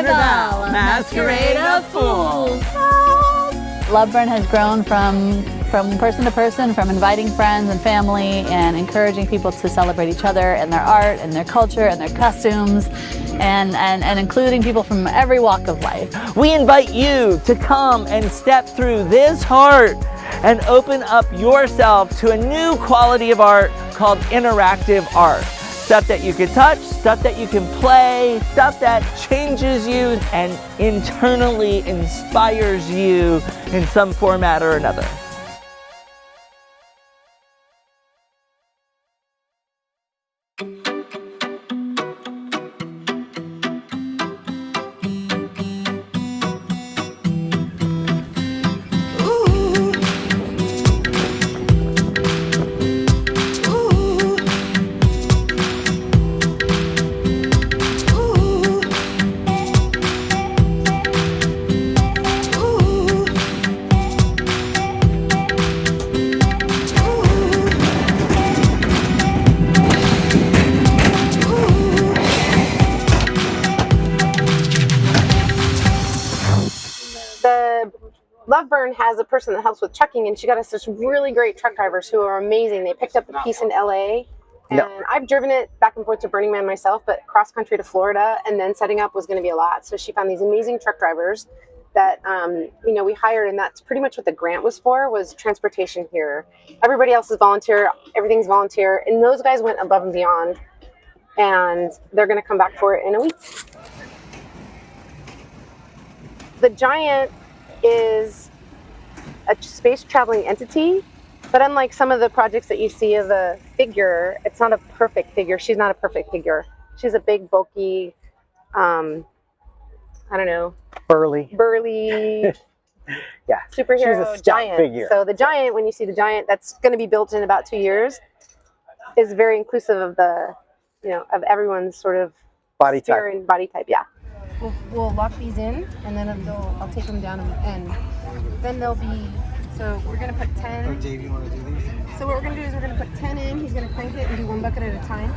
Carnival, masquerade of fools. Loveburn has grown from person to person, from inviting friends and family and encouraging people to celebrate each other and their art and their culture and their costumes and including people from every walk of life. We invite you to come and step through this heart and open up yourself to a new quality of art called interactive art. Stuff that you can touch, stuff that you can play, stuff that changes you and internally inspires you in some format or another. Loveburn has a person that helps with trucking, and she got us this really great truck drivers who are amazing. They picked up a piece in LA, and I've driven it back and forth to Burning Man myself, but cross country to Florida and then setting up was going to be a lot. So she found these amazing truck drivers that we hired, and that's pretty much what the grant was for, was transportation here. Everybody else is volunteer, everything's volunteer, and those guys went above and beyond, and they're going to come back for it in a week. The Giant is a space traveling entity, but unlike some of the projects that you see of a figure, it's not a perfect figure. She's not a perfect figure. She's a big, bulky, I don't know, burly yeah, superhero she's a giant figure. So the Giant, when you see the Giant, that's going to be built in about 2 years, is very inclusive of the, of everyone's sort of body type. and body type. Yeah. We'll lock these in, and then I'll take them down, and then they'll be, so we're going to put 10. Oh, Dave, you want to do these? So what we're going to do is we're going to put 10 in. He's going to crank it and do one bucket at a time.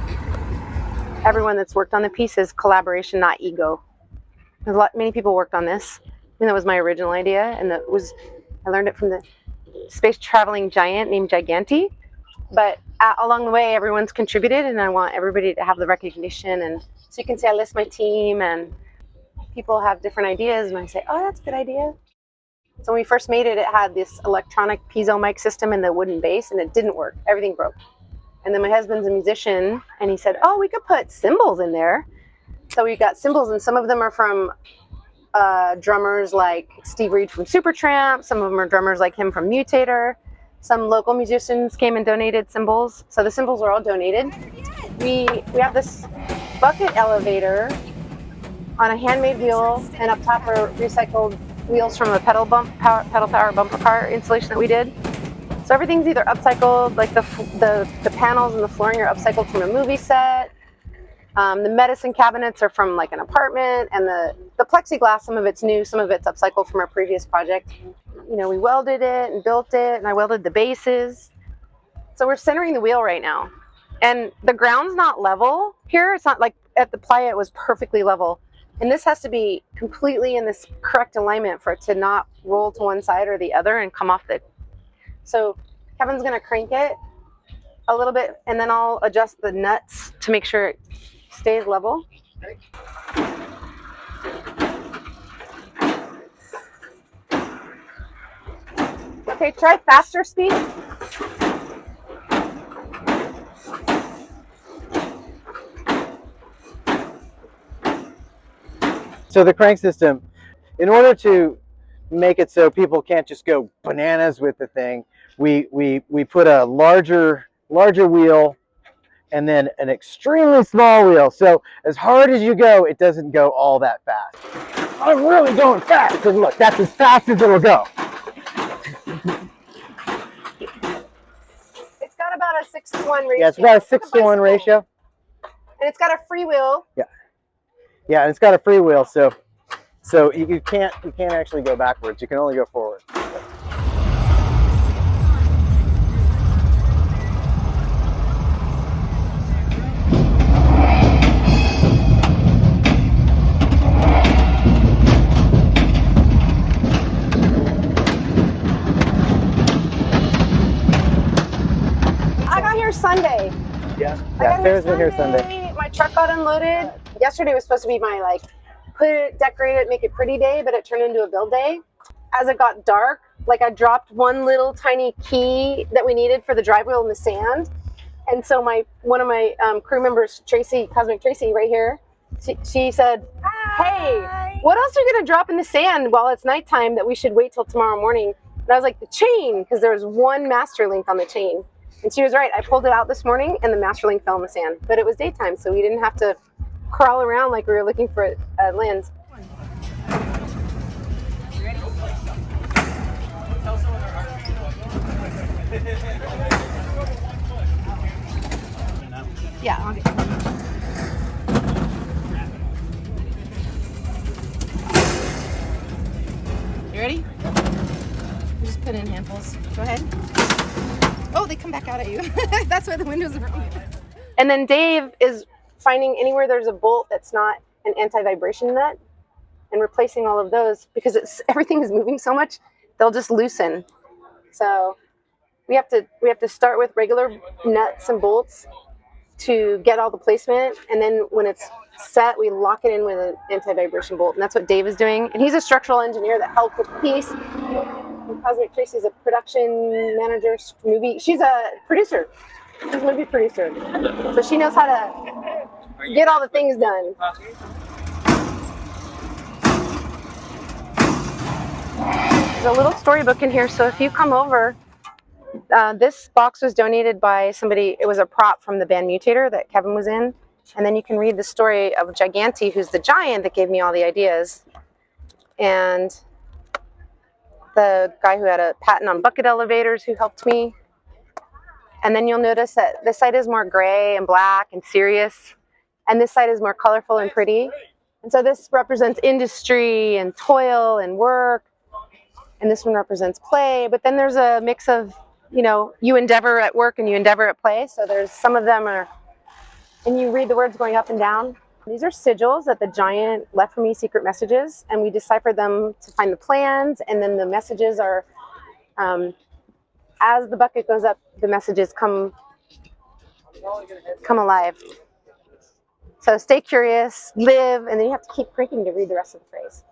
Everyone that's worked on the piece is collaboration, not ego. Many people worked on this. I mean, that was my original idea, and I learned it from the space traveling giant named Giganti. But along the way, everyone's contributed, and I want everybody to have the recognition. And so you can say I list my team, and people have different ideas, and I say, oh, that's a good idea. So when we first made it, it had this electronic piezo mic system and the wooden base, and it didn't work. Everything broke. And then my husband's a musician, and he said, oh, we could put cymbals in there. So we got cymbals, and some of them are from drummers like Steve Reed from Supertramp. Some of them are drummers like him from Mutator. Some local musicians came and donated cymbals. So the cymbals are all donated. We have this bucket elevator on a handmade wheel, and up top are recycled wheels from a pedal power bumper car installation that we did. So everything's either upcycled, like the panels and the flooring are upcycled from a movie set. The medicine cabinets are from like an apartment, and the plexiglass, some of it's new, some of it's upcycled from our previous project. We welded it and built it, and I welded the bases. So we're centering the wheel right now. And the ground's not level here. It's not like at the playa it was perfectly level. And this has to be completely in this correct alignment for it to not roll to one side or the other and come off the... So Kevin's going to crank it a little bit, and then I'll adjust the nuts to make sure it stays level. Okay, try faster speed. So the crank system, in order to make it so people can't just go bananas with the thing, we put a larger wheel and then an extremely small wheel. So as hard as you go, it doesn't go all that fast. I'm really going fast, because look, that's as fast as it'll go. It's got about a 6-to-1 ratio. Yeah, it's about a 6-to-1 ratio. And it's got a free wheel. Yeah. Yeah, and it's got a free wheel, so you can't actually go backwards. You can only go forward. Sunday. Yeah. I got Sarah's been here Sunday. My truck got unloaded. Yesterday was supposed to be my put it, decorate it, make it pretty day, but it turned into a build day. As it got dark, I dropped one little tiny key that we needed for the drive wheel in the sand. And so one of my crew members, Tracy, Cosmic Tracy, right here, she said, "Hey, what else are you gonna drop in the sand while it's nighttime that we should wait till tomorrow morning?" And I was like, "The chain," because there was one master link on the chain. And she was right. I pulled it out this morning, and the master link fell in the sand. But it was daytime, so we didn't have to crawl around like we were looking for a lens. Yeah. I'll get You ready? You just put in handfuls. Go ahead. Oh, they come back out at you. That's why the windows are open. And then Dave is finding anywhere there's a bolt that's not an anti-vibration nut and replacing all of those because everything is moving so much, they'll just loosen. So we have to start with regular nuts and bolts to get all the placement, and then when it's set, we lock it in with an anti-vibration bolt, and that's what Dave is doing. And he's a structural engineer that helped with the piece. And Cosmic Tracy's a production manager, she's a producer. She's a movie producer. So she knows how to get all the things done. There's a little storybook in here, so if you come over, this box was donated by somebody. It was a prop from the band Mutator that Kevin was in. And then you can read the story of Giganti, who's the giant that gave me all the ideas. And the guy who had a patent on bucket elevators who helped me. And then you'll notice that this side is more gray and black and serious. And this side is more colorful and pretty. And so this represents industry and toil and work. And this one represents play. But then there's a mix of, you endeavor at work and you endeavor at play. So there's some of them are, and you read the words going up and down. These are sigils that the giant left for me, secret messages, and we deciphered them to find the plans, and then the messages are, as the bucket goes up, the messages come alive. So stay curious, live, and then you have to keep cranking to read the rest of the phrase.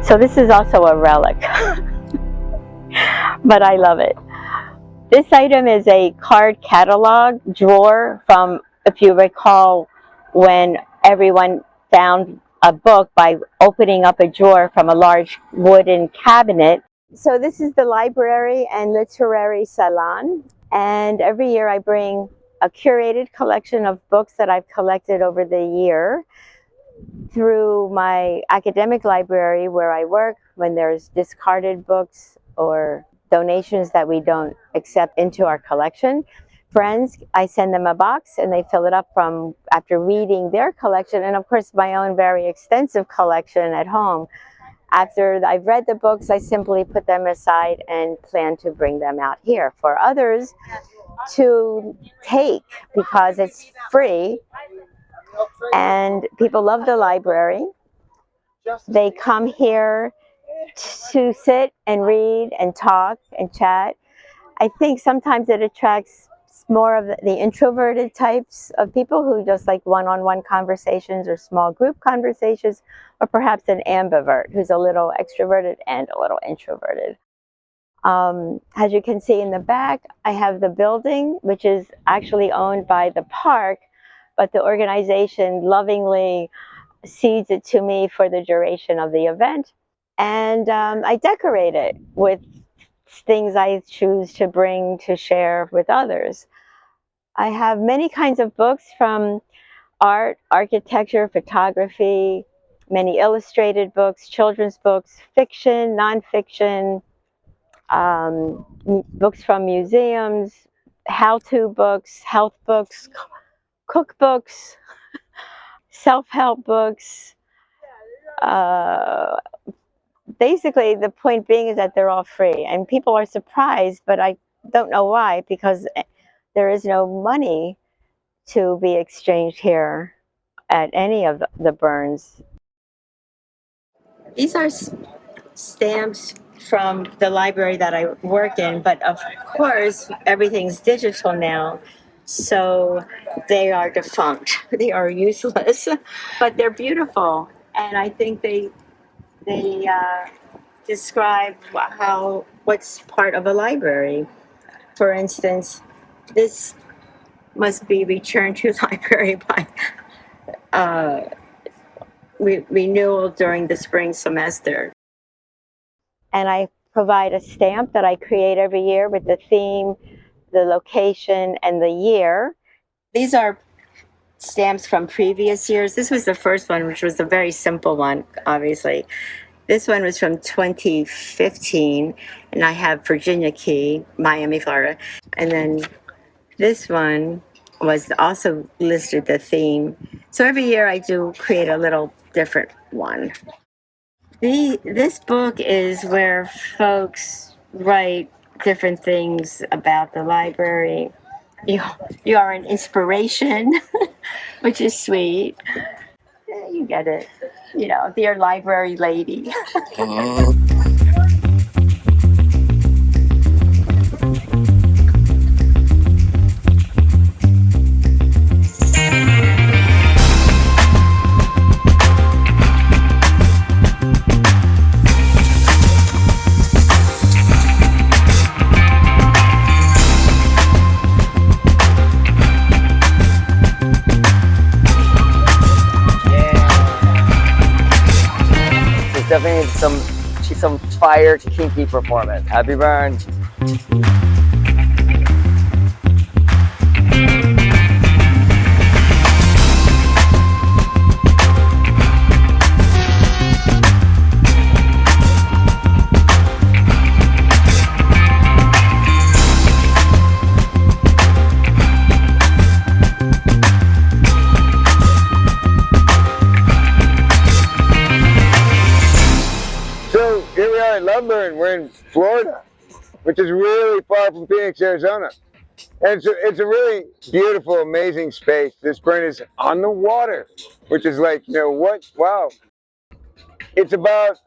So this is also a relic, but I love it. This item is a card catalog drawer from, if you recall, when everyone found a book by opening up a drawer from a large wooden cabinet. So this is the library and literary salon, and every year I bring a curated collection of books that I've collected over the year through my academic library where I work. When there's discarded books or donations that we don't accept into our collection, friends, I send them a box and they fill it up from after reading their collection, and of course my own very extensive collection at home. After I've read the books, I simply put them aside and plan to bring them out here for others to take because it's free. And people love the library. They come here to sit and read and talk and chat. I think sometimes it attracts more of the introverted types of people who just like one-on-one conversations or small group conversations, or perhaps an ambivert who's a little extroverted and a little introverted. As you can see in the back, I have the building, which is actually owned by the park, but the organization lovingly cedes it to me for the duration of the event. And I decorate it with things I choose to bring to share with others. I have many kinds of books, from art, architecture, photography, many illustrated books, children's books, fiction, nonfiction, books from museums, how-to books, health books, cookbooks, self-help books. Basically, the point being is that they're all free, and people are surprised, but I don't know why, because there is no money to be exchanged here at any of the Burns. These are stamps from the library that I work in, but of course everything's digital now, so they are defunct. They are useless, but they're beautiful, and I think they describe what's part of a library. For instance, this must be returned to library by renewal during the spring semester. And I provide a stamp that I create every year with the theme, the location, and the year. These are stamps from previous years. This was the first one, which was a very simple one, obviously. This one was from 2015, and I have Virginia Key, Miami, Florida. And then this one was also listed the theme. So every year I do create a little different one. This book is where folks write different things about the library. You are an inspiration, which is sweet. Yeah, you get it. You know, dear library lady. Definitely some fire to kinky performance. Happy burn. So here we are in Loveburn. We're in Florida, which is really far from Phoenix, Arizona. And it's a really beautiful, amazing space. This burn is on the water, which is like, you know, what? Wow. It's about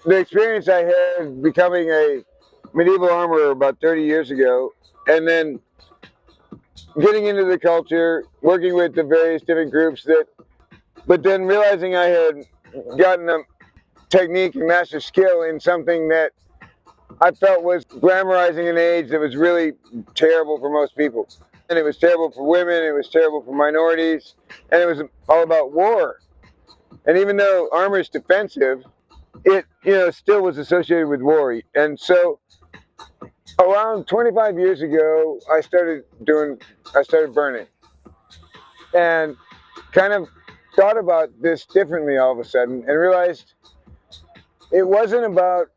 the experience I had becoming a medieval armorer about 30 years ago, and then getting into the culture, working with the various different groups but then realizing I had gotten a technique and master skill in something that I felt was glamorizing an age that was really terrible for most people. And it was terrible for women, it was terrible for minorities, and it was all about war. And even though armor is defensive, it, you know, still was associated with war. And so around 25 years ago, I started burning. And kind of thought about this differently all of a sudden and realized it wasn't about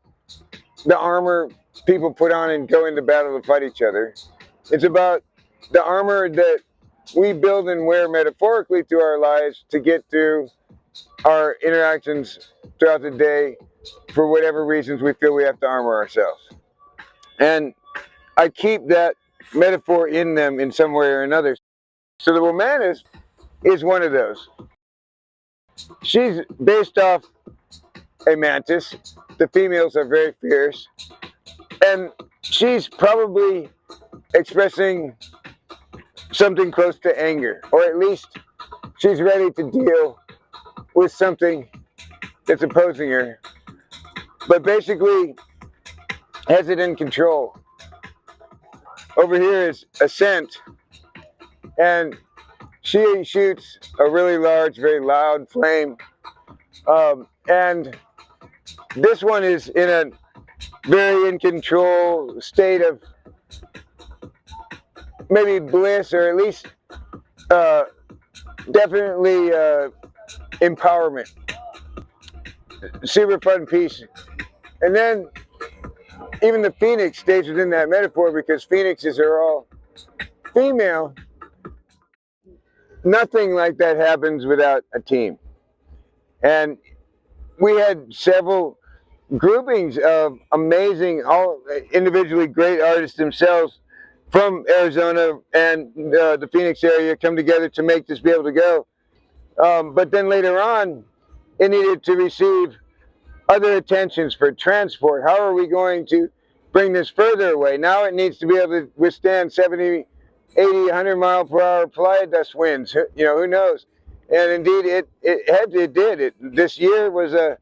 the armor people put on and go into battle to fight each other. It's about the armor that we build and wear metaphorically through our lives to get through our interactions throughout the day for whatever reasons we feel we have to armor ourselves. And I keep that metaphor in them in some way or another. So the Womanist is one of those. She's based off a mantis. The females are very fierce. And she's probably expressing something close to anger, or at least she's ready to deal with something that's opposing her. But basically, has it in control. Over here is Ascent, and she shoots a really large, very loud flame. And this one is in a very in control state of maybe bliss, or at least definitely empowerment. Super fun piece. And then even the Phoenix stays within that metaphor, because Phoenixes are all female. Nothing like that happens without a team. And we had several groupings of amazing, all individually great artists themselves from Arizona and the Phoenix area come together to make this be able to go. But then later on, it needed to receive other attentions for transport. How are we going to bring this further away? Now it needs to be able to withstand 70, 80, 100 mile per hour playa dust winds. You know, who knows? And indeed, it did. This year was there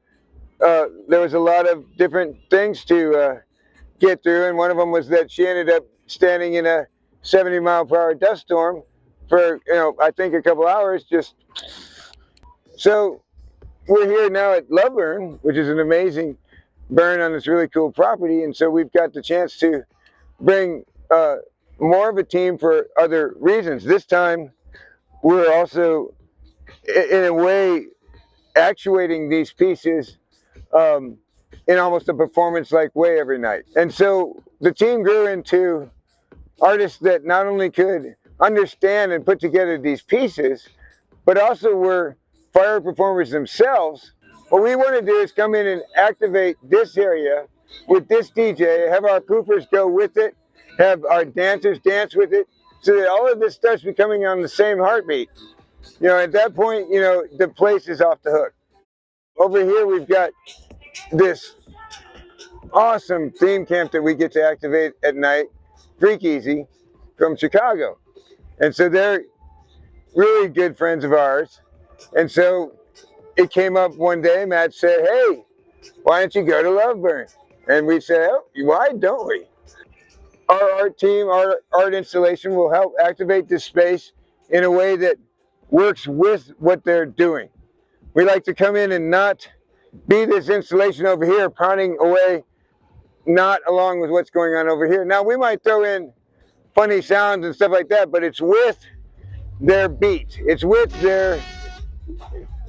was a lot of different things to get through, and one of them was that she ended up standing in a 70 mile per hour dust storm for, I think a couple hours. Just so we're here now at Love Burn, which is an amazing burn on this really cool property, and so we've got the chance to bring more of a team for other reasons. This time, we're also, in a way, actuating these pieces in almost a performance-like way every night. And so the team grew into artists that not only could understand and put together these pieces, but also were fire performers themselves. What we want to do is come in and activate this area with this DJ, have our poofers go with it, have our dancers dance with it, so that all of this starts becoming on the same heartbeat. At that point, the place is off the hook. Over here, we've got this awesome theme camp that we get to activate at night, Freak Easy, from Chicago. And so they're really good friends of ours. And so it came up one day, Matt said, hey, why don't you go to Love Burn? And we said, oh, why don't we? Our art team, our art installation will help activate this space in a way that works with what they're doing. We like to come in and not be this installation over here pounding away, not along with what's going on over here. Now, we might throw in funny sounds and stuff like that, but it's with their beat. It's with their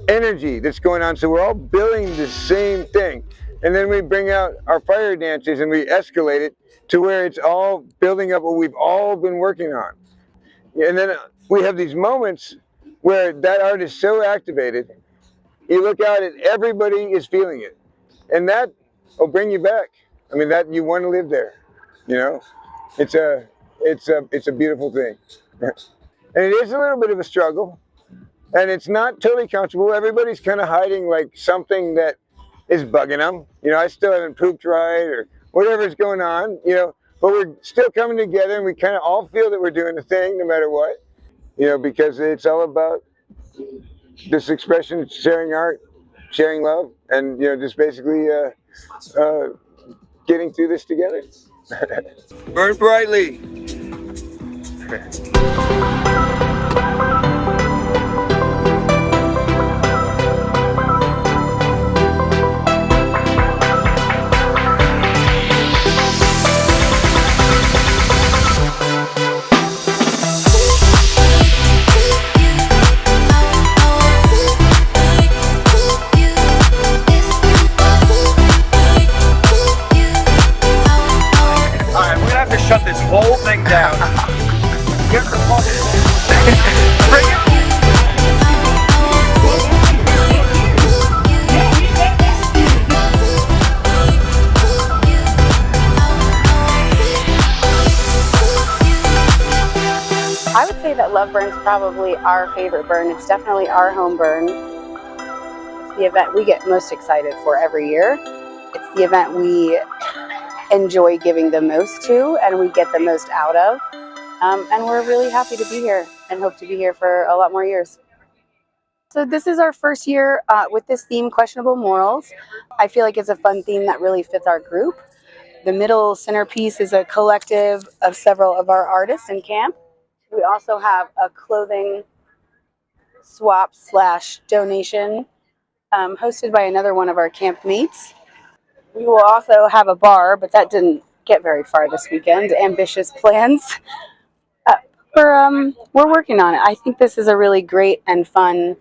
energy that's going on. So we're all building the same thing. And then we bring out our fire dancers and we escalate it to where it's all building up what we've all been working on. And then we have these moments where that art is so activated, you look out and everybody is feeling it. And that will bring you back. I mean, that you want to live there. It's a beautiful thing. And it is a little bit of a struggle. And it's not totally comfortable. Everybody's kind of hiding like something that is bugging them. I still haven't pooped right or whatever's going on, but we're still coming together and we kind of all feel that we're doing the thing no matter what, because it's all about this expression, sharing art, sharing love, and, just basically getting through this together. Burn brightly. Shut this whole thing down. Get the Bring it. I would say that Love Burn's probably our favorite burn. It's definitely our home burn. It's the event we get most excited for every year. It's the event we enjoy giving the most to and we get the most out of. And we're really happy to be here and hope to be here for a lot more years. So this is our first year with this theme, Questionable Morals. I feel like it's a fun theme that really fits our group. The middle centerpiece is a collective of several of our artists in camp. We also have a clothing swap / donation hosted by another one of our camp mates. We will also have a bar, but that didn't get very far this weekend. Ambitious plans. We're working on it. I think this is a really great and fun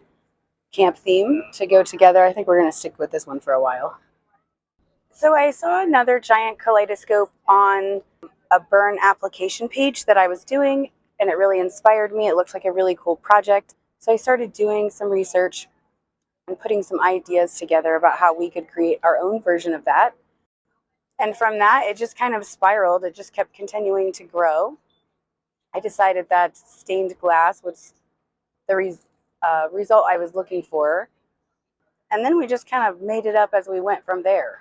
camp theme to go together. I think we're going to stick with this one for a while. So I saw another giant kaleidoscope on a burn application page that I was doing, and it really inspired me. It looks like a really cool project. So I started doing some research and putting some ideas together about how we could create our own version of that. And from that, it just kind of spiraled. It just kept continuing to grow. I decided that stained glass was the result I was looking for. And then we just kind of made it up as we went from there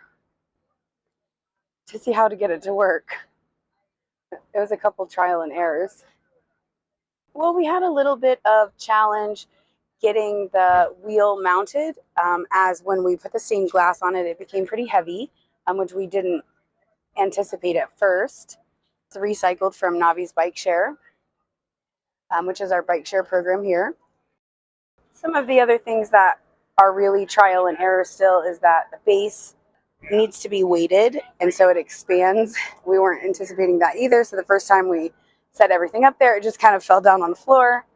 to see how to get it to work. It was a couple trial and errors. Well, we had a little bit of challenge getting the wheel mounted, as when we put the stained glass on it, it became pretty heavy, which we didn't anticipate at first. It's recycled from Navi's Bike Share, which is our bike share program here. Some of the other things that are really trial and error still is that the base needs to be weighted, and so it expands. We weren't anticipating that either, so the first time we set everything up there, it just kind of fell down on the floor.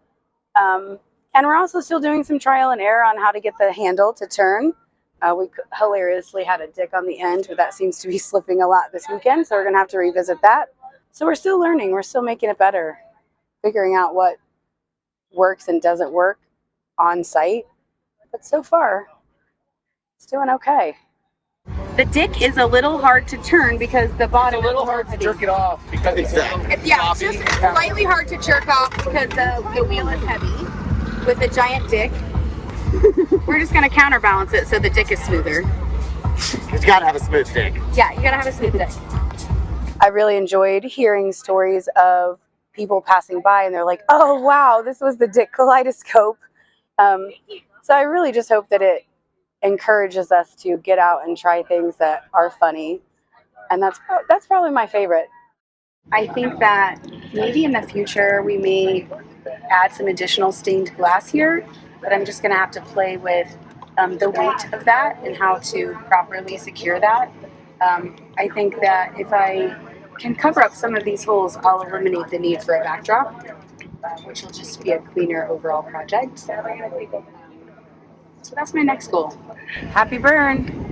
And we're also still doing some trial and error on how to get the handle to turn. We hilariously had a dick on the end, but that seems to be slipping a lot this weekend, so we're going to have to revisit that. So we're still learning. We're still making it better, figuring out what works and doesn't work on site. But so far, it's doing okay. The dick is a little hard to turn because the bottom It's a little hard to jerk it off because it's just slightly hard to jerk off because the wheel is heavy with a giant dick. We're just going to counterbalance it so the dick is smoother. You gotta have a smooth dick. Yeah, you got to have a smooth dick. I really enjoyed hearing stories of people passing by and they're like, oh, wow, this was the dick kaleidoscope. So I really just hope that it encourages us to get out and try things that are funny. And that's probably my favorite. I think that maybe in the future we may add some additional stained glass here, but I'm just going to have to play with the weight of that and how to properly secure that. I think that if I can cover up some of these holes, I'll eliminate the need for a backdrop, which will just be a cleaner overall project. So that's my next goal. Happy burn!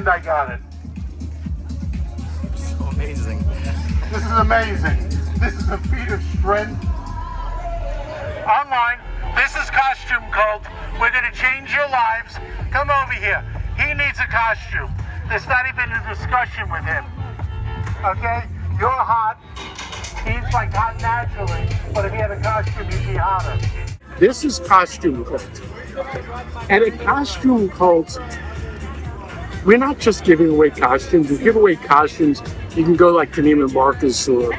I got it. So amazing. This is amazing. This is a feat of strength. Online, this is Costume Cult. We're going to change your lives. Come over here. He needs a costume. There's not even a discussion with him. Okay? You're hot. He's like hot naturally, but if he had a costume, he'd be hotter. This is costume cult. And at costume cults, we're not just giving away costumes. We give away costumes. You can go like to Neiman Marcus or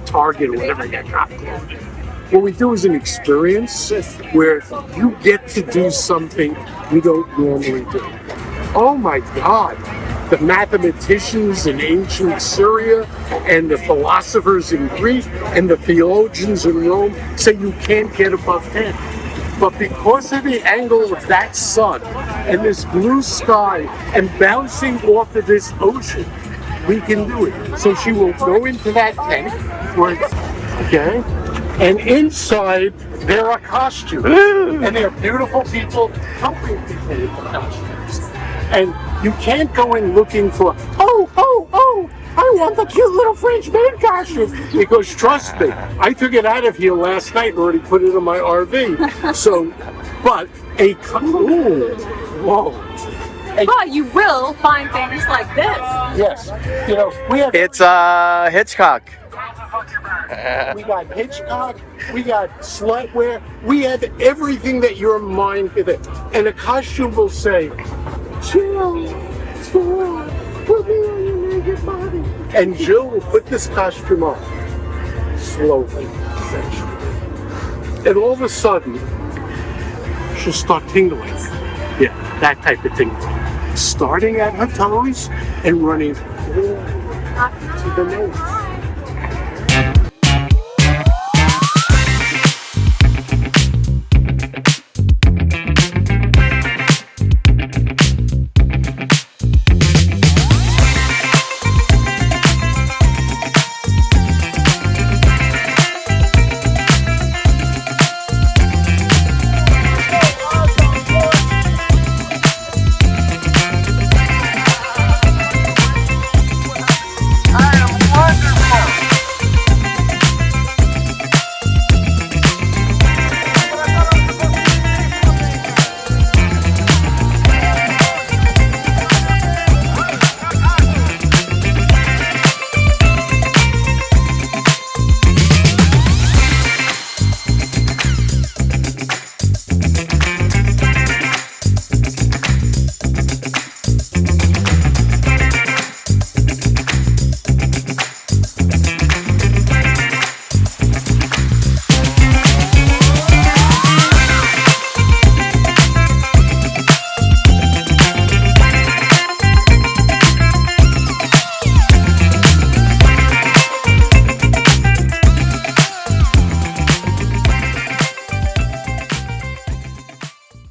Target or whatever you got. What we do is an experience where you get to do something you don't normally do. Oh my God. The mathematicians in ancient Syria and the philosophers in Greece and the theologians in Rome say you can't get above 10. But because of the angle of that sun and this blue sky and bouncing off of this ocean, we can do it. So she will go into that tent, okay? And inside there are costumes. And there are beautiful people helping people with the costumes. And you can't go in looking for, oh, I want the cute little French maid costume. Because trust me, I took it out of here last night and already put it in my RV. So, but But you will find things like this. Yes, you know, we have. It's Hitchcock. We got Hitchcock, we got slutwear, we have everything that your mind could think. And a costume will say, Jill, put me on your naked body. And Jill will put this costume on, slowly, and all of a sudden, she'll start tingling. Yeah, that type of tingling. Starting at her toes and running to the nose.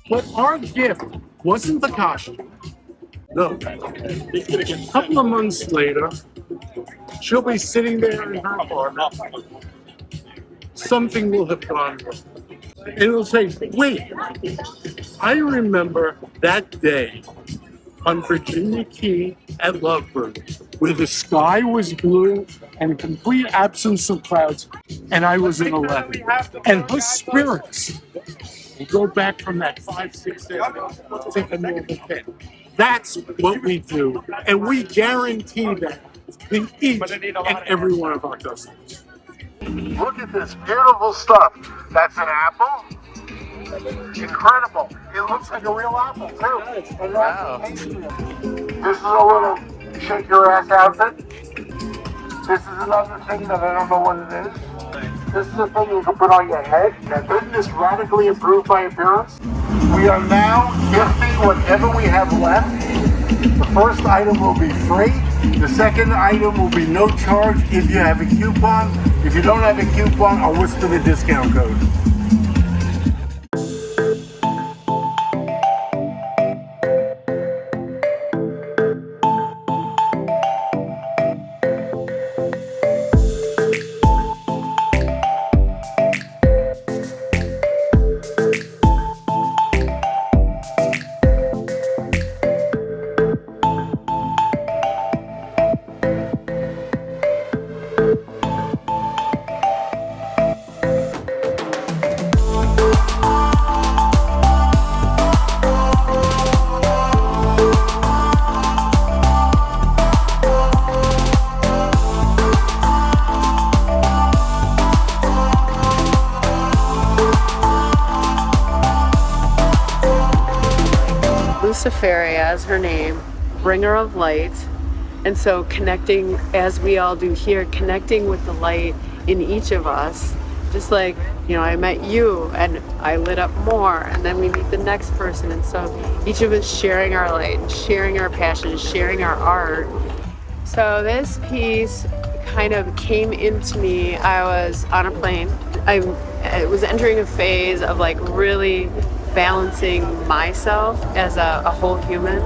But our gift wasn't the costume. No. A couple of months later, she'll be sitting there in her apartment. Something will have gone wrong. And it'll say, wait, I remember that day on Virginia Key at Lovebird, where the sky was blue and complete absence of clouds, and I was in 11. And her spirits will go back from that 5, 6, 7 to the normal 10. That's what we do, and we guarantee that to each and every one of our customers. Look at this beautiful stuff. That's an apple. Incredible. It looks like a real apple, too. And wow. This is a little shake your ass outfit. This is another thing that I don't know what it is. This is a thing you can put on your head. Now, isn't this radically improved by appearance? We are now gifting whatever we have left. The first item will be free. The second item will be no charge if you have a coupon. If you don't have a coupon, I'll whisper the discount code. Luciferia is her name, bringer of light. And so connecting, as we all do here, connecting with the light in each of us, just like, you know, I met you and I lit up more, and then we meet the next person. And so each of us sharing our light, and sharing our passion, sharing our art. So this piece kind of came into me. I was on a plane. I was entering a phase of like really balancing myself as a whole human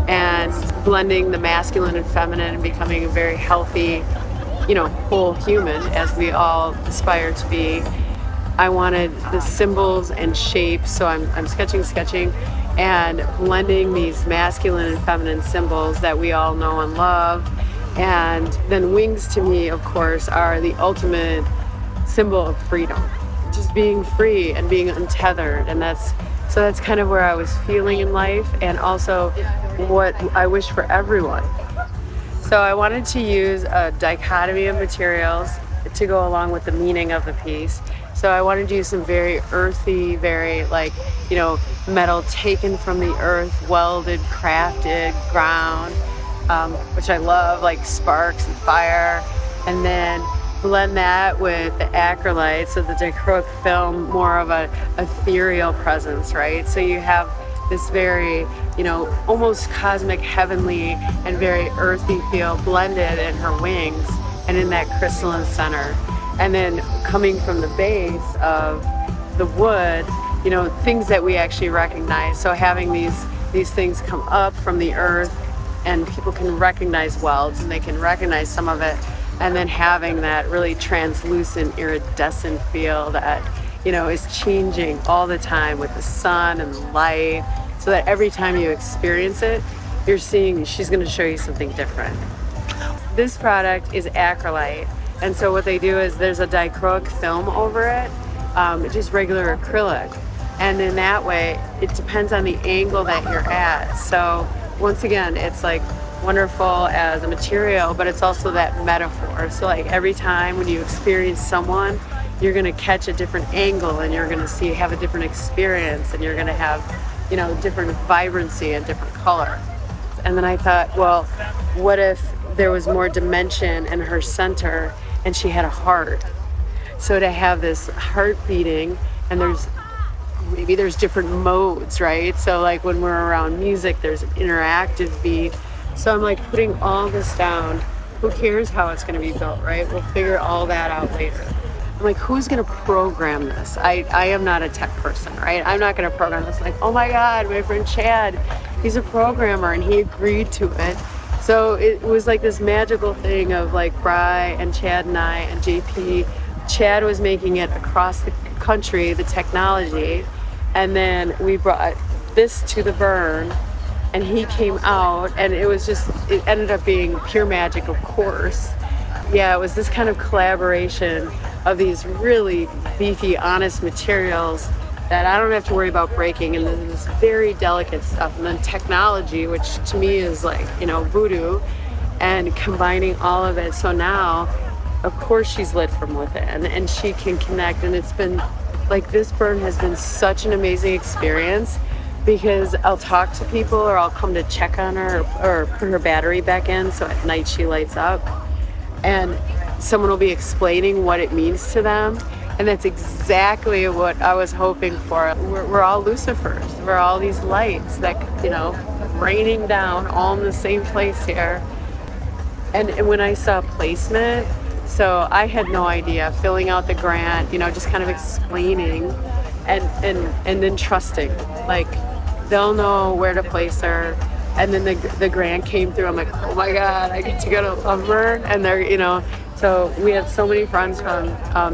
and blending the masculine and feminine and becoming a very healthy, you know, whole human as we all aspire to be. I wanted the symbols and shapes, so I'm sketching and blending these masculine and feminine symbols that we all know and love. And then wings to me, of course, are the ultimate symbol of freedom. Just being free and being untethered, and that's kind of where I was feeling in life, and also what I wish for everyone. So I wanted to use a dichotomy of materials to go along with the meaning of the piece. So I wanted to use some very earthy, very like, you know, metal taken from the earth, welded, crafted, ground, which I love, like sparks and fire, and then blend that with the acrylite, so the dichroic film, more of a ethereal presence, right? So you have this very, you know, almost cosmic, heavenly, and very earthy feel blended in her wings and in that crystalline center. And then coming from the base of the wood, you know, things that we actually recognize. So having these things come up from the earth, and people can recognize welds, and they can recognize some of it, and then having that really translucent, iridescent feel that, you know, is changing all the time with the sun and the light, so that every time you experience it, you're seeing, she's going to show you something different. This product is acrylite, and so what they do is there's a dichroic film over it, just regular acrylic, and in that way, it depends on the angle that you're at. So once again, it's like wonderful as a material, but it's also that metaphor. So like every time when you experience someone, you're gonna catch a different angle, and you're gonna have a different experience, and you're gonna have, you know, different vibrancy and different color. And then I thought, well, what if there was more dimension in her center and she had a heart? So to have this heart beating, and maybe there's different modes, right? So like when we're around music, there's an interactive beat. So I'm like putting all this down. Who cares how it's gonna be built, right? We'll figure all that out later. I'm like, who's gonna program this? I am not a tech person, right? I'm not gonna program this. Like, oh my God, my friend Chad, he's a programmer, and he agreed to it. So it was like this magical thing of like Bri and Chad and I and JP. Chad was making it across the country, the technology, and then we brought this to the burn, and he came out, and it ended up being pure magic, of course. Yeah, it was this kind of collaboration of these really beefy, honest materials that I don't have to worry about breaking, and then this very delicate stuff, and then technology, which to me is like, you know, voodoo, and combining all of it. So now, of course, she's lit from within, and she can connect, and it's been like, this burn has been such an amazing experience, because I'll talk to people, or I'll come to check on her, or put her battery back in, so at night she lights up, and someone will be explaining what it means to them, and that's exactly what I was hoping for. We're all Lucifers. We're all these lights that, you know, raining down all in the same place here. And when I saw placement, so I had no idea, filling out the grant, you know, just kind of explaining and then trusting, like they'll know where to place her. And then the grant came through. I'm like, oh my God, I get to go to Loveburn, and they're, you know, so we have so many friends from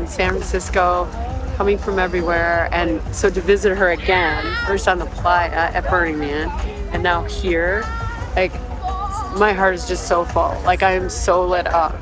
San Francisco, coming from everywhere, and so to visit her again, first on the playa at Burning Man, and now here, like my heart is just so full. Like I am so lit up.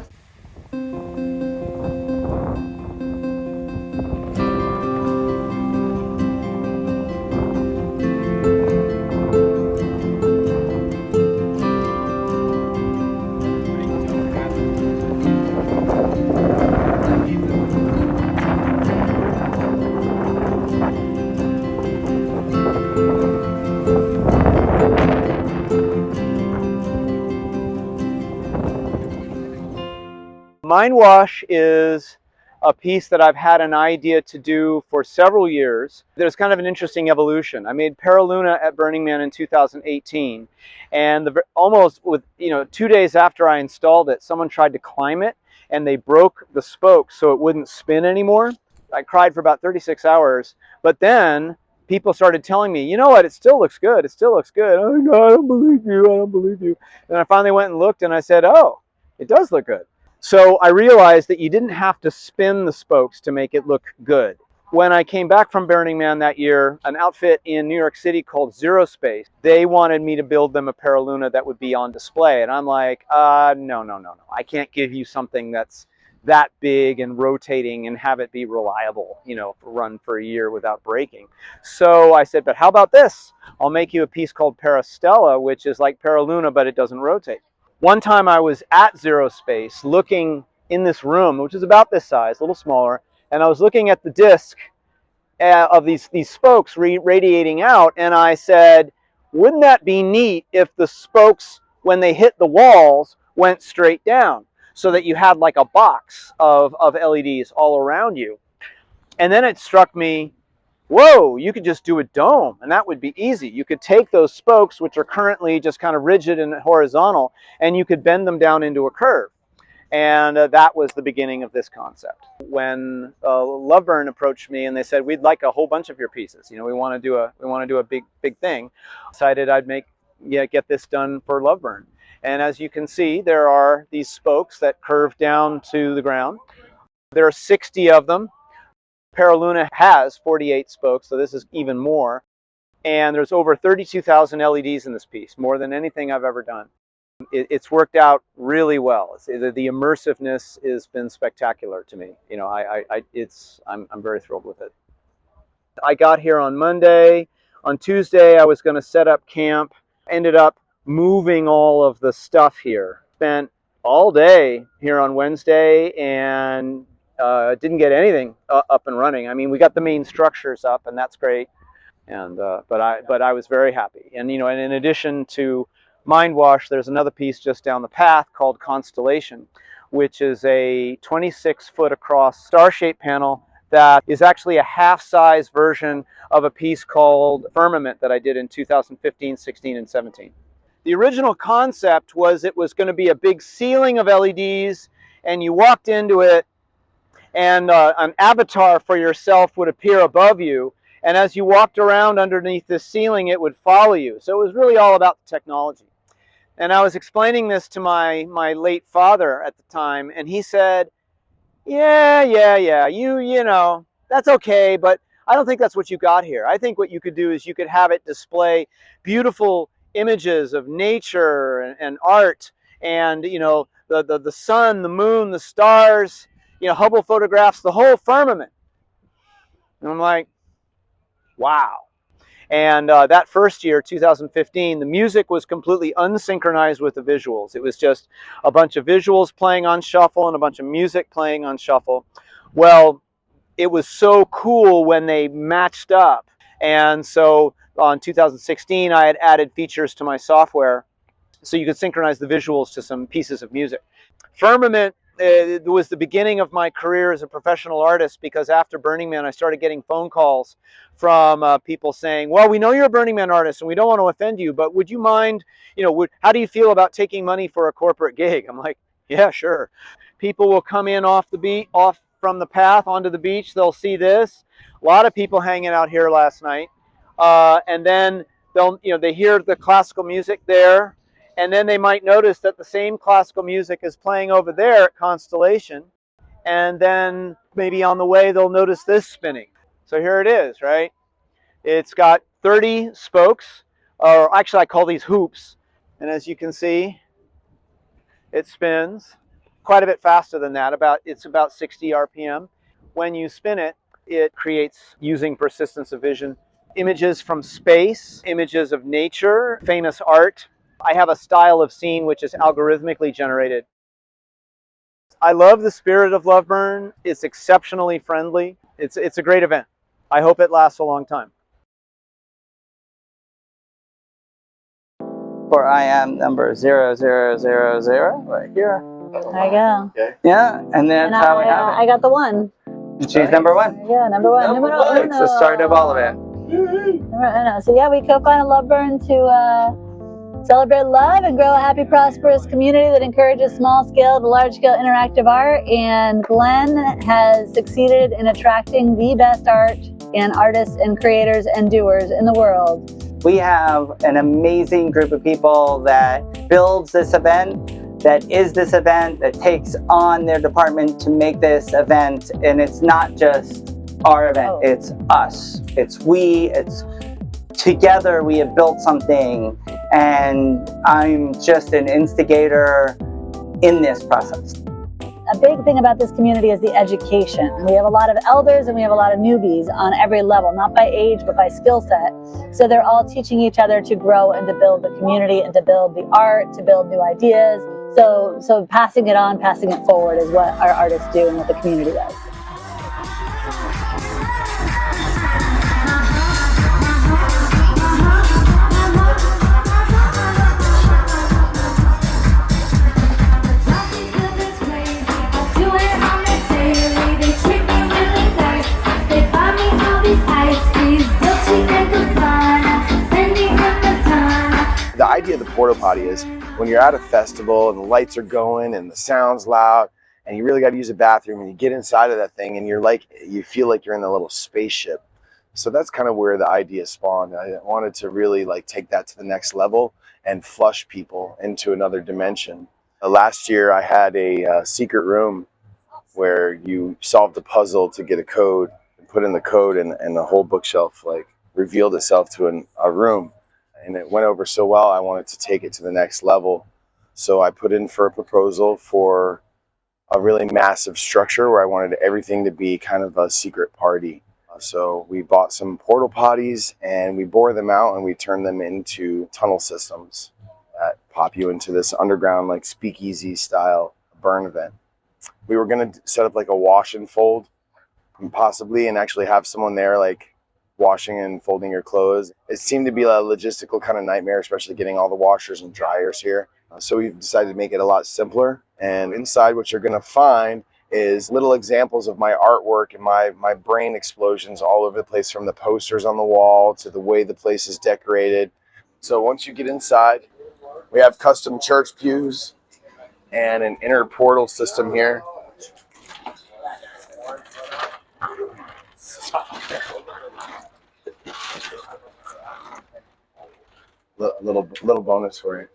Mind Wash is a piece that I've had an idea to do for several years. There's kind of an interesting evolution. I made Paraluna at Burning Man in 2018, and almost with 2 days after I installed it, someone tried to climb it and they broke the spokes so it wouldn't spin anymore. I cried for about 36 hours, but then people started telling me, you know what, it still looks good, it still looks good. Oh no, I don't believe you, I don't believe you. And I finally went and looked and I said, oh, it does look good. So I realized that you didn't have to spin the spokes to make it look good. When I came back from Burning Man that year, an outfit in New York City called Zero Space, they wanted me to build them a Paraluna that would be on display. And I'm like, no. I can't give you something that's that big and rotating and have it be reliable, run for a year without breaking. So I said, but how about this? I'll make you a piece called Parastella, which is like Paraluna, but it doesn't rotate. One time I was at Zero Space looking in this room, which is about this size, a little smaller, and I was looking at the disc of these spokes radiating out, and I said, wouldn't that be neat if the spokes, when they hit the walls, went straight down, so that you had like a box of LEDs all around you? And then it struck me, whoa, you could just do a dome, and that would be easy. You could take those spokes, which are currently just kind of rigid and horizontal, and you could bend them down into a curve. And that was the beginning of this concept. When Loveburn approached me and they said, we'd like a whole bunch of your pieces. We want to do a big thing. I decided I'd get this done for Loveburn. And as you can see, there are these spokes that curve down to the ground. There are 60 of them. Paraluna has 48 spokes, so this is even more. And there's over 32,000 LEDs in this piece, more than anything I've ever done. It's worked out really well. The immersiveness has been spectacular to me. I'm very thrilled with it. I got here on Monday. On Tuesday, I was going to set up camp. Ended up moving all of the stuff here. Spent all day here on Wednesday and didn't get anything up and running. I mean, we got the main structures up, and that's great. And but I was very happy. And and in addition to Mind Wash, there's another piece just down the path called Constellation, which is a 26-foot across star-shaped panel that is actually a half-size version of a piece called Firmament that I did in 2015, 16, and 17. The original concept was it was going to be a big ceiling of LEDs, and you walked into it, and an avatar for yourself would appear above you, and as you walked around underneath the ceiling, it would follow you. So it was really all about the technology. And I was explaining this to my late father at the time, and he said, yeah, you know, that's okay, but I don't think that's what you got here. I think what you could do is you could have it display beautiful images of nature and art, and the sun, the moon, the stars, Hubble photographs, the whole firmament. And I'm like, wow. And that first year, 2015, the music was completely unsynchronized with the visuals. It was just a bunch of visuals playing on shuffle and a bunch of music playing on shuffle. Well, it was so cool when they matched up. And so on 2016, I had added features to my software so you could synchronize the visuals to some pieces of music. Firmament was the beginning of my career as a professional artist, because after Burning Man, I started getting phone calls from people saying, well, we know you're a Burning Man artist and we don't want to offend you, but would you mind, how do you feel about taking money for a corporate gig? I'm like, yeah, sure. People will come in off from the path onto the beach. They'll see this. A lot of people hanging out here last night. And then they hear the classical music there. And then they might notice that the same classical music is playing over there at Constellation. And then maybe on the way, they'll notice this spinning. So here it is, right? It's got 30 spokes, or actually I call these hoops. And as you can see, it spins quite a bit faster than that. It's about 60 RPM. When you spin it, it creates, using persistence of vision, images from space, images of nature, famous art. I have a style of scene which is algorithmically generated. I love the spirit of Loveburn. It's exceptionally friendly. It's a great event. I hope it lasts a long time. For IM number 0000 right here. There you go. Yeah, and that's And how we have I got the one. it. She's number one. Yeah, number one. Numero uno. It's the start of all of it. Numero uno. So yeah, we co-founded Love Burn to celebrate love and grow a happy, prosperous community that encourages small-scale to large-scale interactive art. And Glenn has succeeded in attracting the best art and artists and creators and doers in the world. We have an amazing group of people that builds this event, that is this event, that takes on their department to make this event. And it's not just our event, it's us. It's we, it's together we have built something, and I'm just an instigator in this process. A big thing about this community is the education. We have a lot of elders and we have a lot of newbies on every level, not by age, but by skill set. So they're all teaching each other to grow and to build the community and to build the art, to build new ideas. So passing it on, passing it forward is what our artists do and what the community does. The idea of the porta potty is when you're at a festival and the lights are going and the sound's loud and you really got to use a bathroom and you get inside of that thing and you feel like you're in a little spaceship. So that's kind of where the idea spawned. I wanted to really take that to the next level and flush people into another dimension. Last year I had a secret room where you solved a puzzle to get a code and put in the code, and the whole bookshelf revealed itself to a room. And it went over so well, I wanted to take it to the next level. So I put in for a proposal for a really massive structure where I wanted everything to be kind of a secret party. So we bought some portal potties and we bore them out and we turned them into tunnel systems that pop you into this underground speakeasy style burn event. We were going to set up a wash and fold possibly, and actually have someone there washing and folding your clothes. It seemed to be a logistical kind of nightmare, especially getting all the washers and dryers here. So we decided to make it a lot simpler. And inside what you're going to find is little examples of my artwork and my brain explosions all over the place, from the posters on the wall to the way the place is decorated. So once you get inside, we have custom church pews and an inner portal system here. Little bonus for you.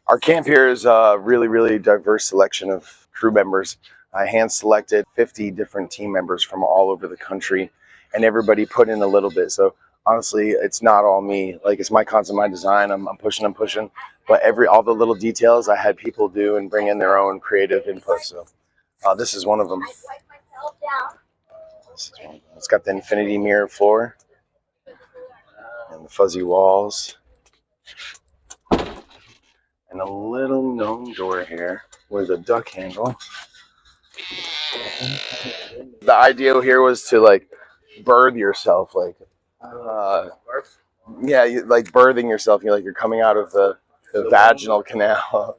Our camp here is a really diverse selection of crew members. I hand selected 50 different team members from all over the country, and everybody put in a little bit. So honestly, it's not all me. It's my concept, my design. I'm pushing, but all the little details I had people do and bring in their own creative input. So this is one of them. It's got the infinity mirror floor and the fuzzy walls. And a little gnome door here with a duck handle. The idea here was to birth yourself, birthing yourself. You're coming out of the vaginal canal,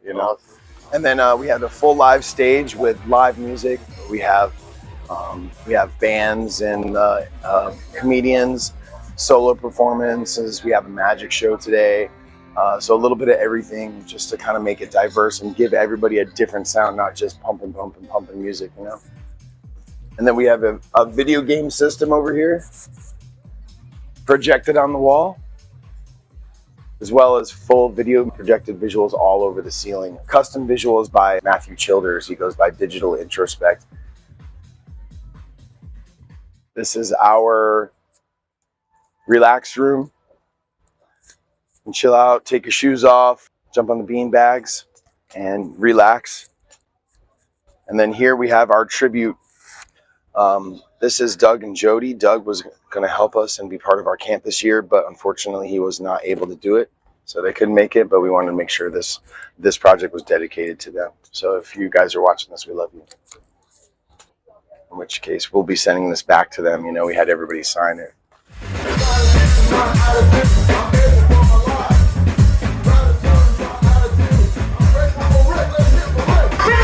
And then we have a full live stage with live music. We have bands and comedians, solo performances. We have a magic show today. So a little bit of everything, just to kind of make it diverse and give everybody a different sound, not just pumping music, And then we have a video game system over here, projected on the wall, as well as full video projected visuals all over the ceiling. Custom visuals by Matthew Childers. He goes by Digital Introspect. This is our relax room. And chill out, take your shoes off, jump on the bean bags, and relax. And then here we have our tribute. This is Doug and Jody. Doug was going to help us and be part of our camp this year, but unfortunately he was not able to do it. So they couldn't make it, but we wanted to make sure this project was dedicated to them. So if you guys are watching this, we love you. In which case, we'll be sending this back to them. We had everybody sign it. Bring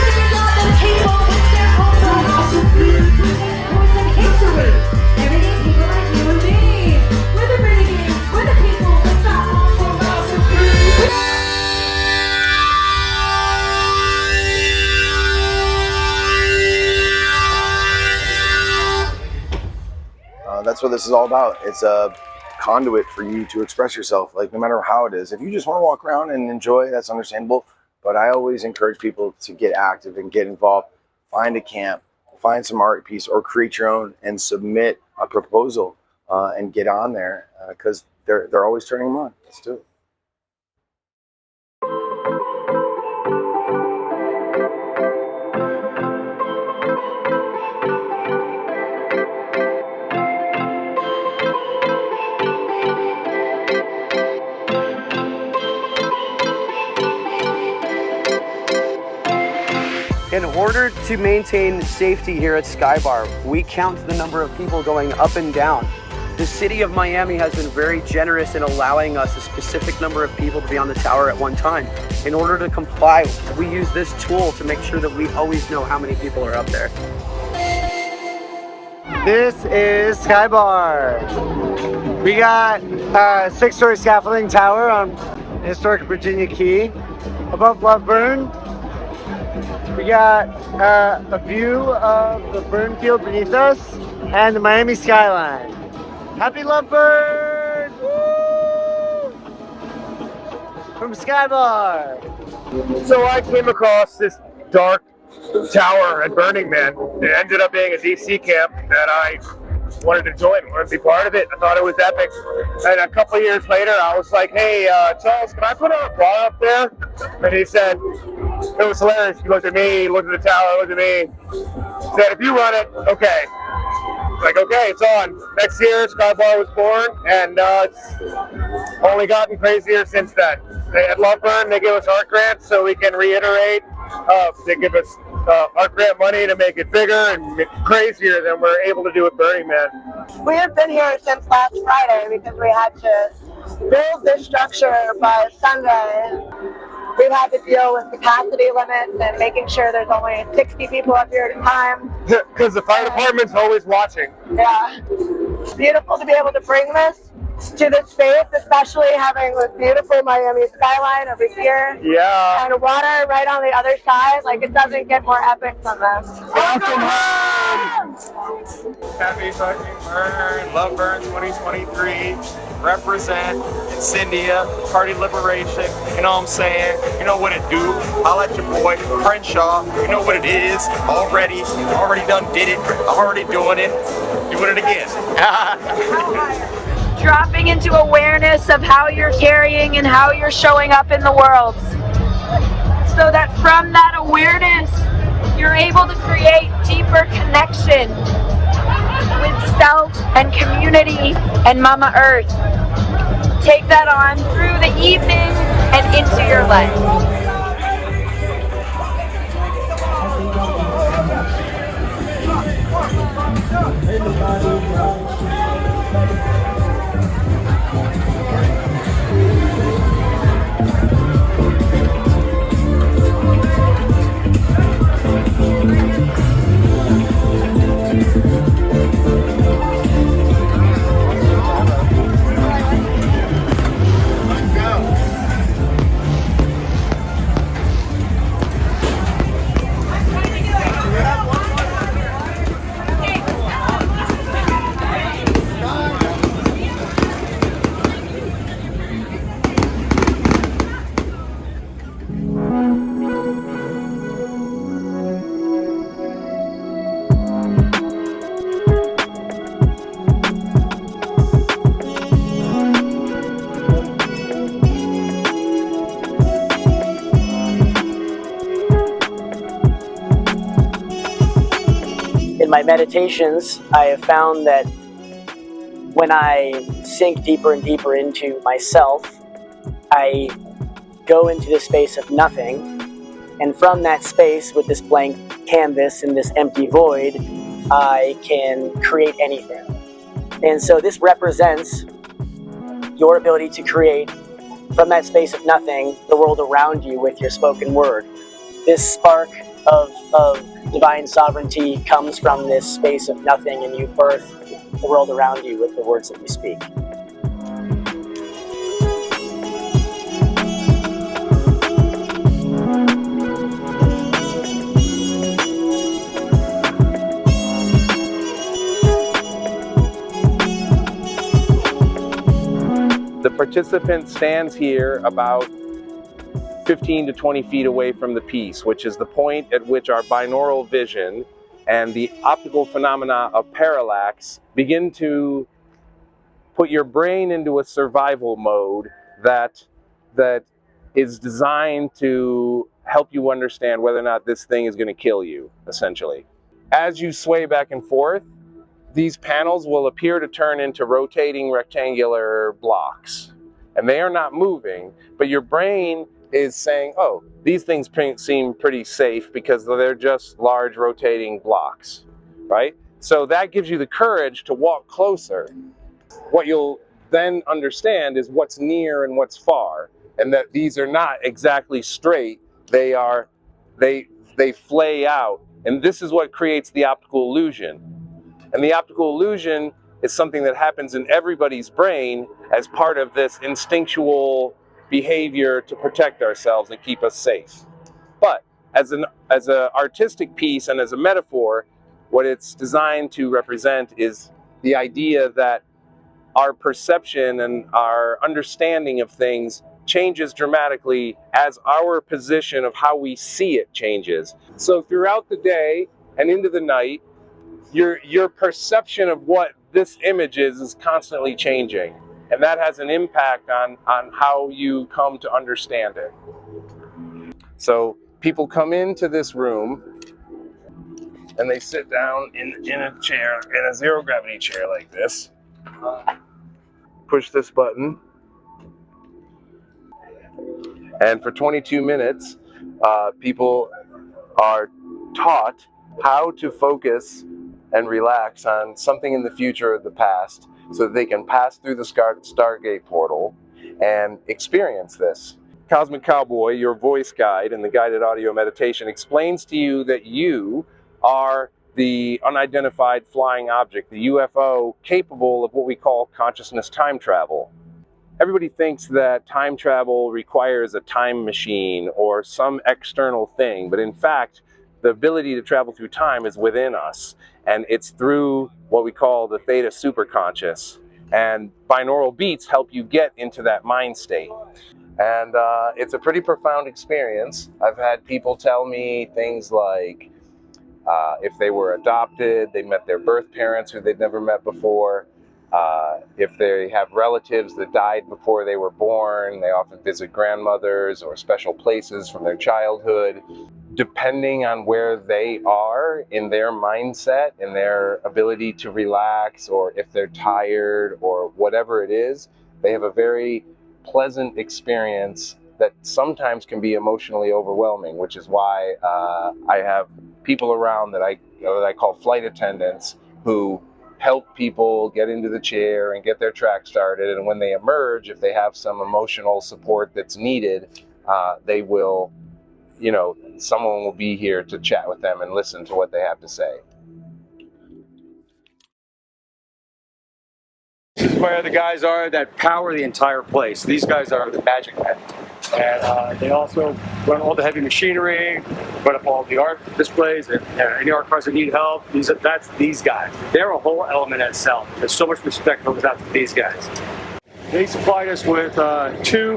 That's what this is all about. It's a conduit for you to express yourself, like no matter how it is. If you just want to walk around and enjoy, that's understandable. But I always encourage people to get active and get involved. Find a camp, find some art piece, or create your own and submit a proposal and get on there because they're always turning them on. Let's do it. In order to maintain safety here at Skybar, we count the number of people going up and down. The city of Miami has been very generous in allowing us a specific number of people to be on the tower at one time. In order to comply, we use this tool to make sure that we always know how many people are up there. This is Skybar. We got a 6-story scaffolding tower on historic Virginia Key above Love Burn. We got a view of the burn field beneath us and the Miami skyline. Happy Love Burn! Woo! From Skybar. So I came across this dark tower at Burning Man. It ended up being a DC camp that I wanted to join, wanted to be part of it. I thought it was epic. And a couple of years later, I was like, hey, Charles, can I put a bar up there? And he said, it was hilarious. He looked at me, looked at the tower, looked at me, said, if you run it, okay. Like, okay, it's on. Next year, Skybar was born, and it's only gotten crazier since then. At Love Burn, they give us art grants so we can reiterate. They give us art grant money to make it bigger and crazier than we're able to do at Burning Man. We have been here since last Friday because we had to build this structure by Sunday. We've had to deal with capacity limits and making sure there's only 60 people up here at a time. Because the fire department's always watching. Yeah. It's beautiful to be able to bring this to this space, especially having this beautiful Miami skyline over here. Yeah. And water right on the other side. Like, it doesn't get more epic than this. Welcome home! Happy fucking Burn, Love Burn 2023. Represent Incendia, Party Liberation, you know what I'm saying? You know what it do. I'll let your boy, Crenshaw, you know what it is. Already done did it. I'm already doing it again. Dropping into awareness of how you're carrying and how you're showing up in the world. So that from that awareness, you're able to create deeper connection with self and community and Mama Earth. Take that on through the evening and into your life. In my meditations, I have found that when I sink deeper and deeper into myself, I go into this space of nothing, and from that space with this blank canvas and this empty void, I can create anything. And so this represents your ability to create from that space of nothing the world around you with your spoken word. This spark of divine sovereignty comes from this space of nothing, and you birth the world around you with the words that you speak. The participant stands here about 15 to 20 feet away from the piece, which is the point at which our binaural vision and the optical phenomena of parallax begin to put your brain into a survival mode that is designed to help you understand whether or not this thing is going to kill you, essentially. As you sway back and forth, these panels will appear to turn into rotating rectangular blocks. And they are not moving, but your brain is saying, oh, these things seem pretty safe because they're just large rotating blocks, right? So that gives you the courage to walk closer. What you'll then understand is what's near and what's far, and that these are not exactly straight. They flay out, and this is what creates the optical illusion. And the optical illusion is something that happens in everybody's brain as part of this instinctual behavior to protect ourselves and keep us safe. But as an artistic piece and as a metaphor, what it's designed to represent is the idea that our perception and our understanding of things changes dramatically as our position of how we see it changes. So throughout the day and into the night, your perception of what this image is constantly changing. And that has an impact on how you come to understand it. So people come into this room and they sit down in a chair, in a zero gravity chair like this. Push this button. And for 22 minutes, people are taught how to focus and relax on something in the future or the past so that they can pass through the Stargate portal and experience this. Cosmic Cowboy, your voice guide in the guided audio meditation, explains to you that you are the unidentified flying object, the UFO, capable of what we call consciousness time travel. Everybody thinks that time travel requires a time machine or some external thing, but in fact, the ability to travel through time is within us, and it's through what we call the theta superconscious. And binaural beats help you get into that mind state. And it's a pretty profound experience. I've had people tell me things like if they were adopted, they met their birth parents who they'd never met before. If they have relatives that died before they were born, they often visit grandmothers or special places from their childhood. Depending on where they are in their mindset and their ability to relax, or if they're tired or whatever it is, they have a very pleasant experience that sometimes can be emotionally overwhelming, which is why I have people around that I call flight attendants who help people get into the chair and get their track started. And when they emerge, if they have some emotional support that's needed, they will, someone will be here to chat with them and listen to what they have to say. This is where the guys are that power the entire place. These guys are the magic men. And they also run all the heavy machinery, run up all the art displays, and any art cars that need help. That's these guys. They're a whole element in itself. There's so much respect goes out to these guys. They supplied us with 2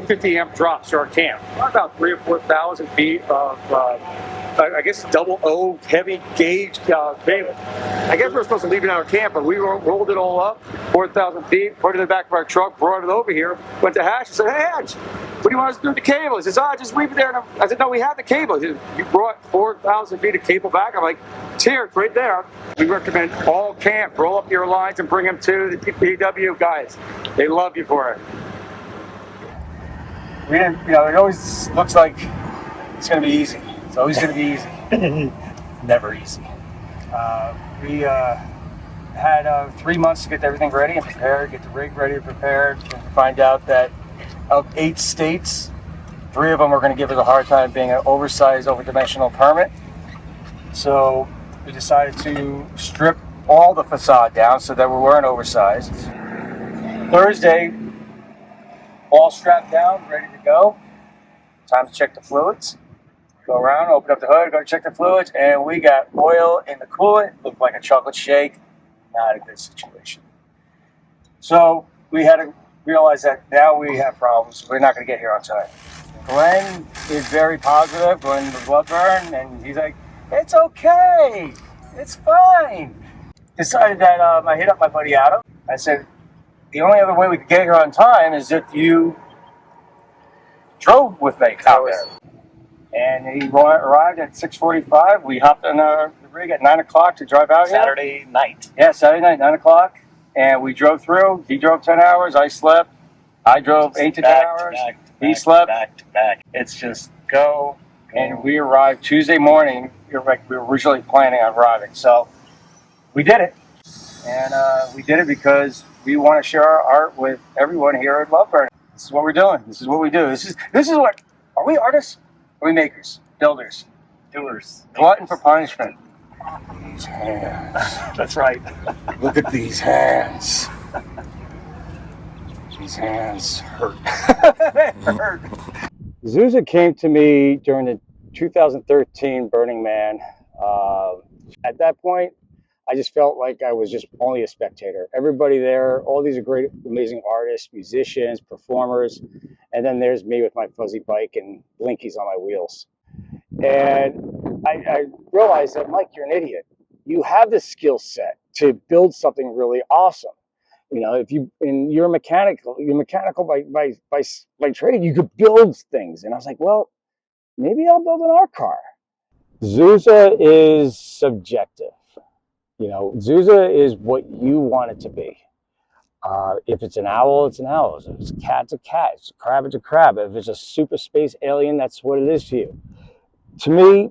50-amp drops to our camp. About 3,000 or 4,000 feet of, I guess, double O heavy gauge cable. I guess we were supposed to leave it at our camp, but we rolled it all up, 4,000 feet, put it in the back of our truck, brought it over here, went to Hatch and said, "Hey, Hatch, what do you want us to do with the cable?" He says, just leave it there. And I said, "No, we have the cable." He said, "You brought 4,000 feet of cable back?" I'm like, "It's here, it's right there." We recommend all camp, roll up your lines and bring them to the DPW guys. They love you for it. It always looks like it's going to be easy. It's always going to be easy. Never easy. We had 3 months to get everything ready and prepared, get the rig ready and prepared, and find out that of 8 states, 3 of them are going to give us a hard time being an oversized, overdimensional permit. So we decided to strip all the facade down so that we weren't oversized. Thursday, all strapped down, ready to go. Time to check the fluids. Go around, open up the hood, go check the fluids, and we got oil in the coolant. Looked like a chocolate shake. Not a good situation. So we had to realized that now we have problems. We're not going to get here on time. Glenn is very positive. Glenn was love burn, and he's like, it's okay. It's fine. Decided that I hit up my buddy Adam. I said, the only other way we could get here on time is if you drove with me out there. And he arrived at 6:45. We hopped on the rig at 9 o'clock to drive out Saturday night. Yeah, Saturday night, 9 o'clock. And we drove through. He drove 10 hours. I slept. I drove 8 to 10 hours. He slept. Back to back. It's just go. And we arrived Tuesday morning. Like we were originally planning on arriving. So we did it. And we did it because we want to share our art with everyone here at Love Burn. This is what we're doing. This is what we do. This is what, are we artists? Are we makers? Builders? Doers. Glutton for punishment. These hands. That's right. Look at these hands. These hands hurt. They hurt. Zusa came to me during the 2013 Burning Man. At that point, I just felt like I was just only a spectator. Everybody there, all these are great, amazing artists, musicians, performers, and then there's me with my fuzzy bike and blinkies on my wheels. And I realized that, Mike, you're an idiot. You have the skill set to build something really awesome. You know, if you're mechanical by trade, you could build things. And I was like, well, maybe I'll build an art car. Zusa is subjective. You know, Zusa is what you want it to be. If it's an owl, it's an owl. If it's a cat, it's a cat. If it's a crab, it's a crab. If it's a super space alien, that's what it is to you. To me,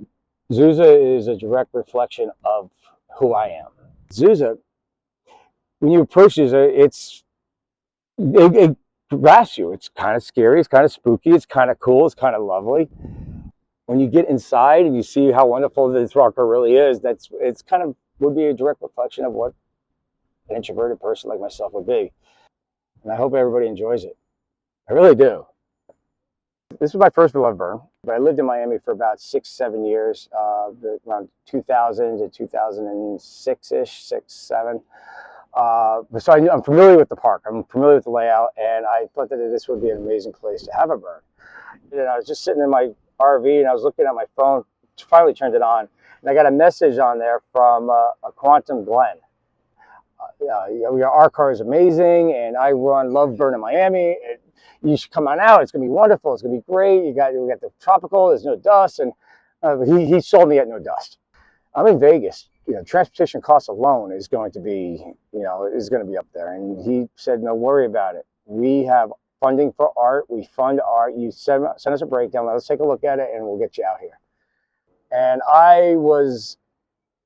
Zusa is a direct reflection of who I am. Zusa, when you approach Zusa, it grasps you. It's kind of scary. It's kind of spooky. It's kind of cool. It's kind of lovely. When you get inside and you see how wonderful this rocker really is, it's kind of would be a direct reflection of what an introverted person like myself would be. And I hope everybody enjoys it. I really do. This was my first Love Burn, but I lived in Miami for about 6-7 years, around 2000 to 2006-ish, 6, 7. So I'm familiar with the park. I'm familiar with the layout, and I thought that this would be an amazing place to have a burn. And I was just sitting in my RV, and I was looking at my phone, finally turned it on, and I got a message on there from a Quantum Glenn. Our car is amazing, and I run Love Burn in Miami. You should come on out. It's going to be wonderful. It's going to be great. We got the tropical. There's no dust, and he sold me at no dust. I'm in Vegas. You know, transportation costs alone is going to be, is going to be up there. And he said, no, worry about it. We have funding for art. We fund art. You send us a breakdown. Let's take a look at it, and we'll get you out here. And I was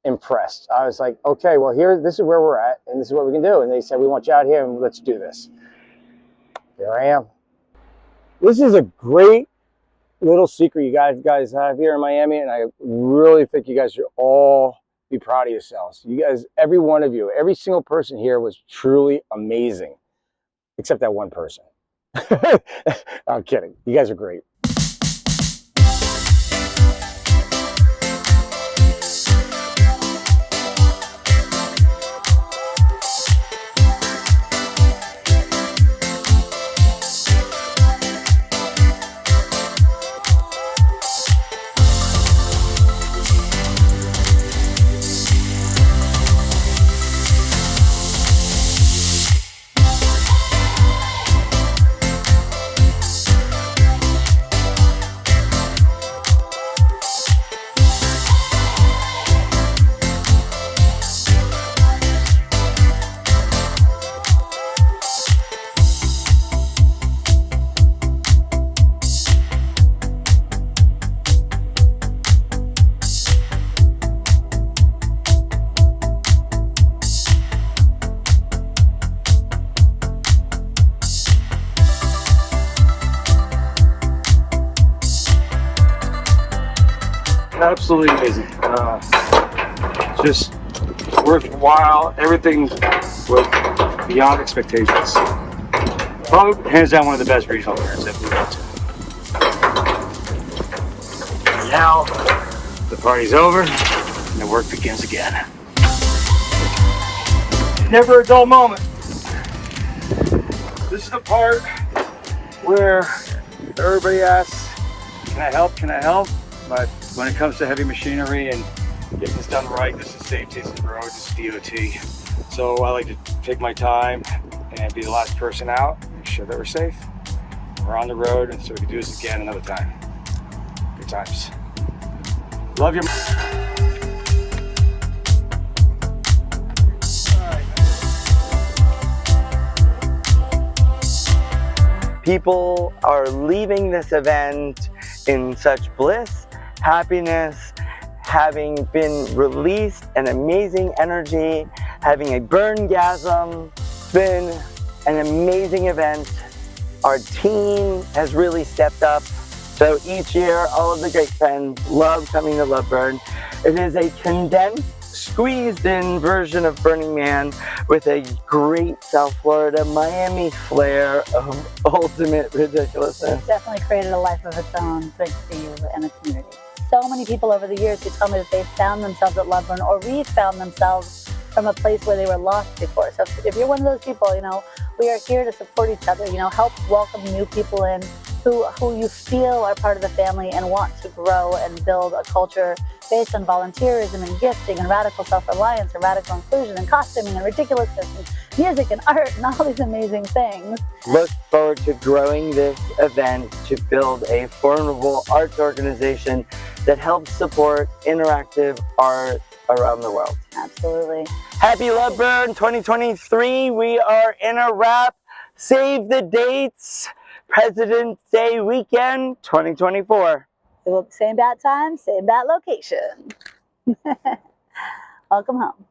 impressed. I was like, okay, well, this is where we're at, and this is what we can do. And they said, we want you out here, and let's do this. Here I am. This is a great little secret you guys have here in Miami, and I really think you guys should all be proud of yourselves. You guys, every one of you, every single person here was truly amazing, except that one person. I'm kidding. You guys are great. Absolutely amazing. Just worthwhile. Everything was beyond expectations. Probably hands down one of the best regional fairs that we've been to. Now the party's over and the work begins again. Never a dull moment. this is the part where everybody asks, can I help? Can I help? But when it comes to heavy machinery and getting this done right, this is safety, this is road, this is DOT. So I like to take my time and be the last person out, make sure that we're safe. We're on the road, and so we can do this again another time. Good times. Love you. People are leaving this event in such bliss, happiness, having been released an amazing energy, having a burn-gasm. It's been an amazing event. Our team has really stepped up. So each year, all of the great friends love coming to Love Burn. It is a condensed, squeezed-in version of Burning Man with a great South Florida, Miami flair of ultimate ridiculousness. It's definitely created a life of its own thanks to you and the community. So many people over the years who tell me that they've found themselves at Love Burn or re-found themselves from a place where they were lost before. So if you're one of those people, you know, we are here to support each other, you know, help welcome new people in who you feel are part of the family and want to grow and build a culture based on volunteerism and gifting and radical self-reliance and radical inclusion and costuming and ridiculousness and music and art and all these amazing things. Look forward to growing this event to build a formidable arts organization that helps support interactive art around the world. Absolutely. Happy Love Burn 2023. We are in a wrap. Save the dates. President's Day weekend 2024. Same bat time, same bat location. Welcome home.